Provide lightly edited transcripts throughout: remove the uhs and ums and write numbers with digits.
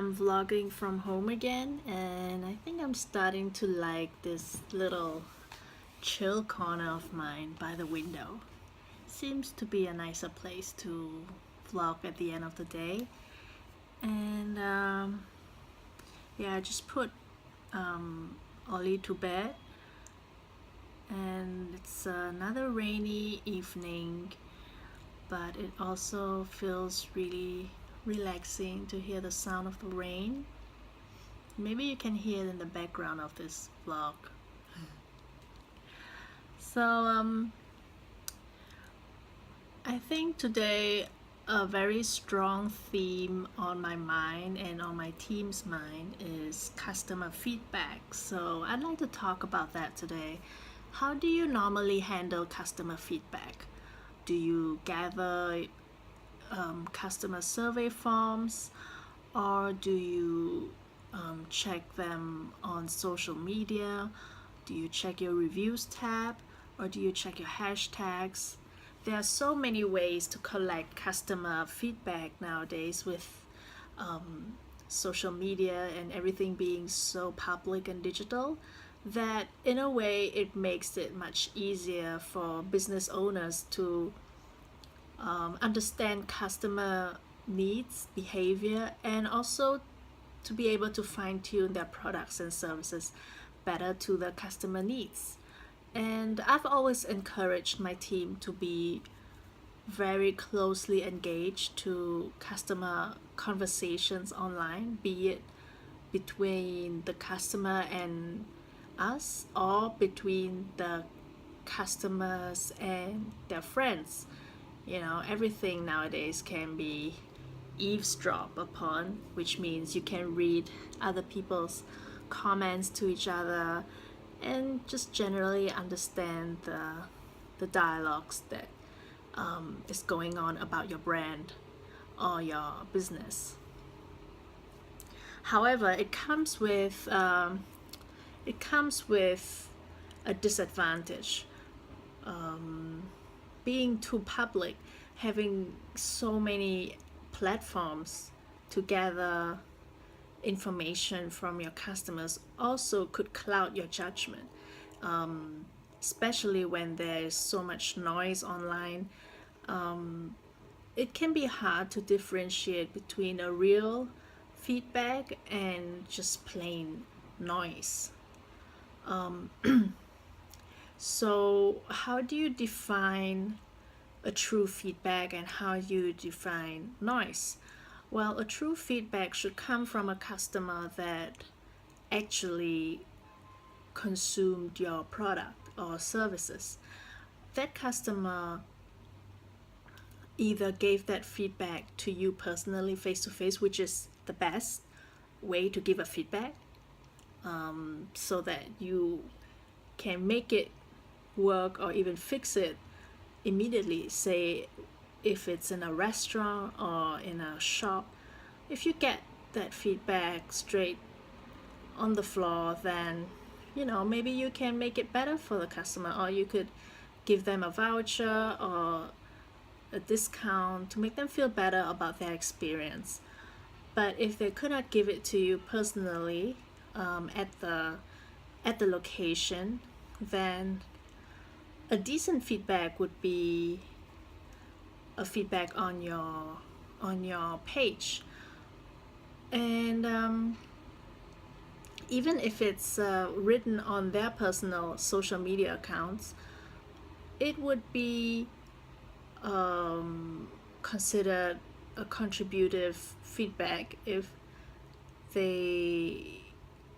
I'm vlogging from home again, and I think I'm starting to like this little chill corner of mine by the window. Seems to be a nicer place to vlog at the end of the day. And yeah, I just put Ollie to bed, and it's another rainy evening, but it also feels really relaxing to hear the sound of the rain. Maybe you can hear it in the background of this vlog. So I think today a very strong theme on my mind and on my team's mind is customer feedback. So I'd like to talk about that today. How do you normally handle customer feedback? Do you gather customer survey forms, or do you check them on social media? Do you check your reviews tab, or do you check your hashtags? There are so many ways to collect customer feedback nowadays with social media and everything being so public and digital, that in a way it makes it much easier for business owners to understand customer needs, behavior, and also to be able to fine-tune their products and services better to the customer needs. And I've always encouraged my team to be very closely engaged to customer conversations online, be it between the customer and us or between the customers and their friends. You know, everything nowadays can be eavesdrop upon, which means you can read other people's comments to each other and just generally understand the dialogues that is going on about your brand or your business. However, it comes with a disadvantage. Being too public, having so many platforms to gather information from your customers also could cloud your judgment, especially when there is so much noise online. It can be hard to differentiate between a real feedback and just plain noise. So how do you define a true feedback, and how do you define noise? Well, a true feedback should come from a customer that actually consumed your product or services. That customer either gave that feedback to you personally, face to face, which is the best way to give a feedback, so that you can make it work or even fix it immediately. Say if it's in a restaurant or in a shop, if you get that feedback straight on the floor, then maybe you can make it better for the customer, or you could give them a voucher or a discount to make them feel better about their experience. But if they could not give it to you personally at the location, then a decent feedback would be a feedback on your page. And even if it's written on their personal social media accounts, it would be considered a contributive feedback if they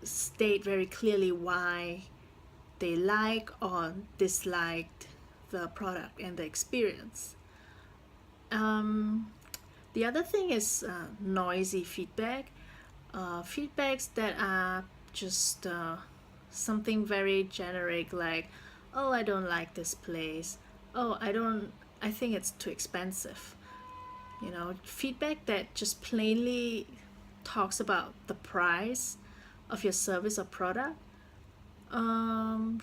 state very clearly why they like or disliked the product and the experience. The other thing is noisy feedback. Feedbacks that are just something very generic, like, oh, I don't like this place. Oh, I think it's too expensive. Feedback that just plainly talks about the price of your service or product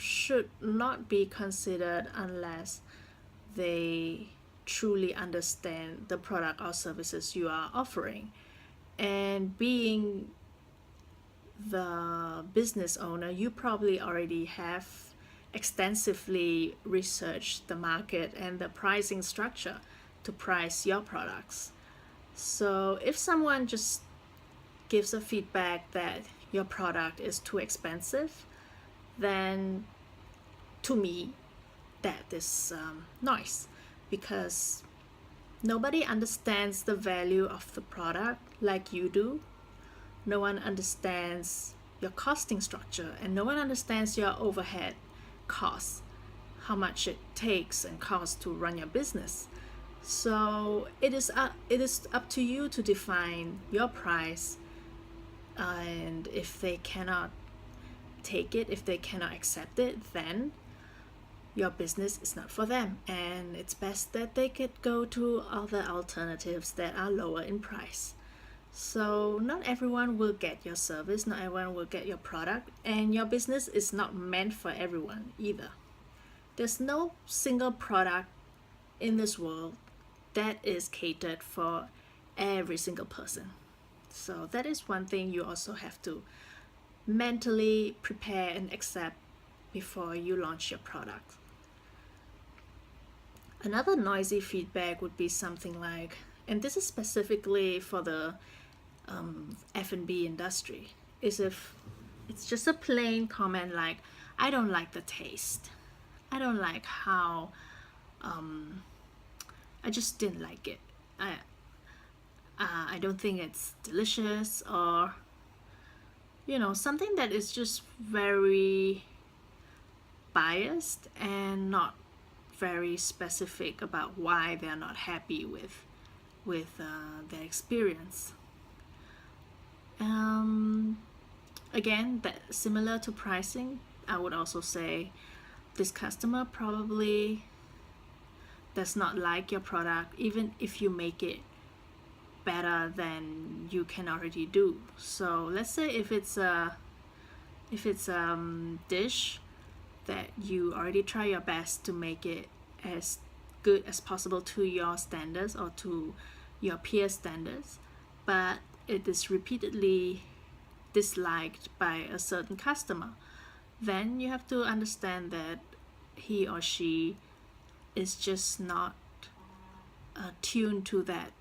should not be considered unless they truly understand the product or services you are offering. And being the business owner, you probably already have extensively researched the market and the pricing structure to price your products. So if someone just gives a feedback that your product is too expensive, then to me that is noise, because nobody understands the value of the product like you do. No one understands your costing structure, and no one understands your overhead costs, how much it takes and costs to run your business. So it is up to you to define your price, and if they cannot take it, if they cannot accept it, then your business is not for them, and it's best that they could go to other alternatives that are lower in price. So not everyone will get your service, not everyone will get your product, and your business is not meant for everyone either. There's no single product in this world that is catered for every single person. So that is one thing you also have to mentally prepare and accept before you launch your product. Another noisy feedback would be something like, and this is specifically for the F&B industry, is if it's just a plain comment like, I don't like the taste, I don't like how I just didn't like it, I don't think it's delicious, or something that is just very biased and not very specific about why they're not happy with their experience. Again, that similar to pricing, I would also say this customer probably does not like your product, even if you make it better than you can already do. So let's say if it's a dish that you already try your best to make it as good as possible to your standards or to your peer standards, but it is repeatedly disliked by a certain customer, then you have to understand that he or she is just not tuned to that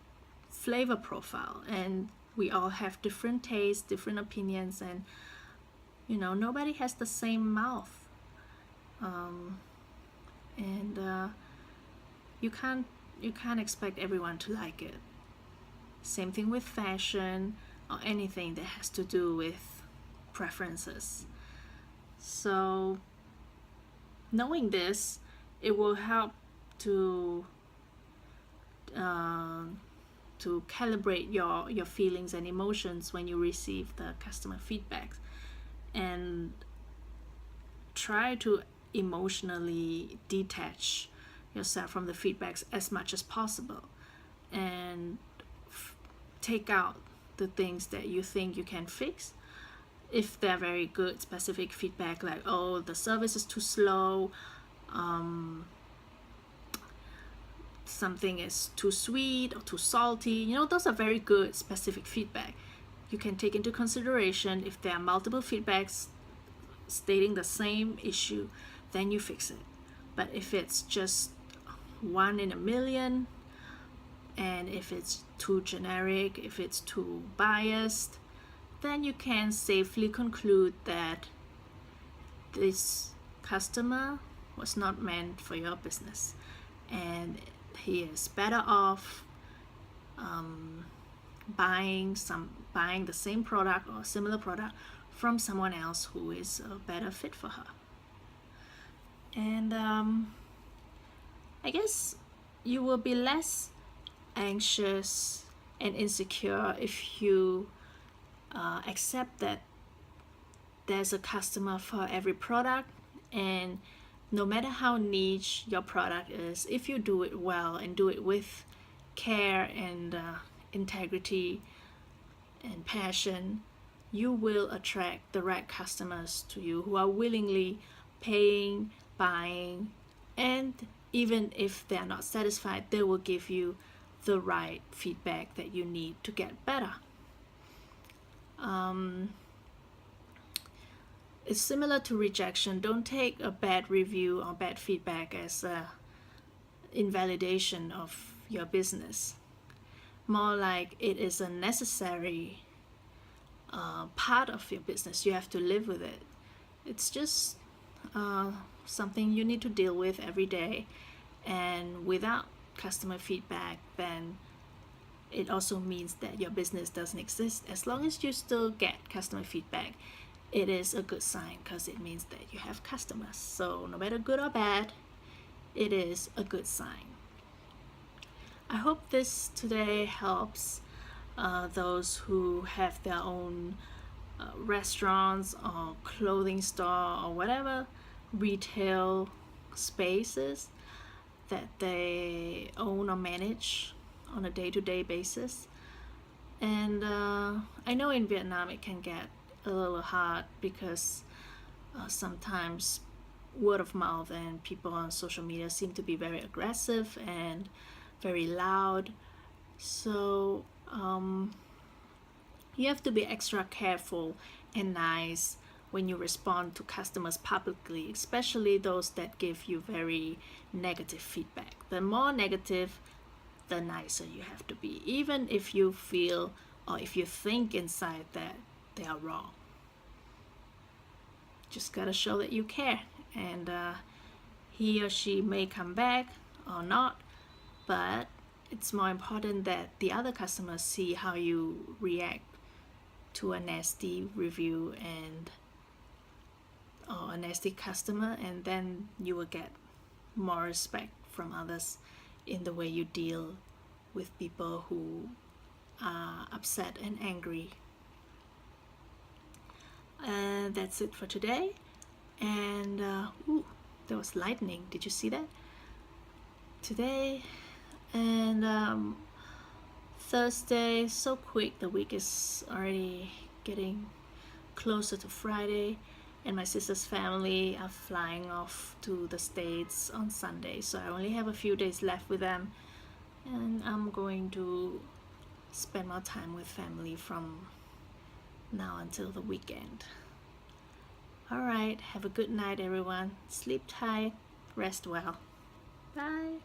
flavor profile, and we all have different tastes, different opinions, and nobody has the same mouth, and you can't expect everyone to like it. Same thing with fashion or anything that has to do with preferences. So knowing this, it will help to calibrate your feelings and emotions when you receive the customer feedback, and try to emotionally detach yourself from the feedbacks as much as possible, and take out the things that you think you can fix. If they're very good specific feedback, like, oh, the service is too slow, something is too sweet or too salty, those are very good specific feedback. You can take into consideration. If there are multiple feedbacks stating the same issue, then you fix it. But if it's just one in a million, and if it's too generic, if it's too biased, then you can safely conclude that this customer was not meant for your business, and he is better off buying the same product or similar product from someone else who is a better fit for her. And I guess you will be less anxious and insecure if you accept that there's a customer for every product, and no matter how niche your product is, if you do it well and do it with care and integrity and passion, you will attract the right customers to you who are willingly paying, buying, and even if they're not satisfied, they will give you the right feedback that you need to get better. It's similar to rejection. Don't take a bad review or bad feedback as a invalidation of your business. More like it is a necessary part of your business. You have to live with it. It's just something you need to deal with every day. And without customer feedback, then it also means that your business doesn't exist. As long as you still get customer feedback, it is a good sign because it means that you have customers. So no matter good or bad, it is a good sign. I hope this today helps those who have their own restaurants or clothing store or whatever retail spaces that they own or manage on a day-to-day basis. And I know in Vietnam it can get a little hard because sometimes word of mouth and people on social media seem to be very aggressive and very loud. So you have to be extra careful and nice when you respond to customers publicly, especially those that give you very negative feedback. The more negative, the nicer you have to be, even if you feel or if you think inside that they are wrong. Just gotta show that you care, and he or she may come back or not, but it's more important that the other customers see how you react to a nasty review or a nasty customer, and then you will get more respect from others in the way you deal with people who are upset and angry. And that's it for today. And there was lightning. Did you see that? Today and Thursday, so quick. The week is already getting closer to Friday, and my sister's family are flying off to the States on Sunday, so I only have a few days left with them, and I'm going to spend more time with family from now until the weekend. Alright, have a good night everyone. Sleep tight, rest well. Bye.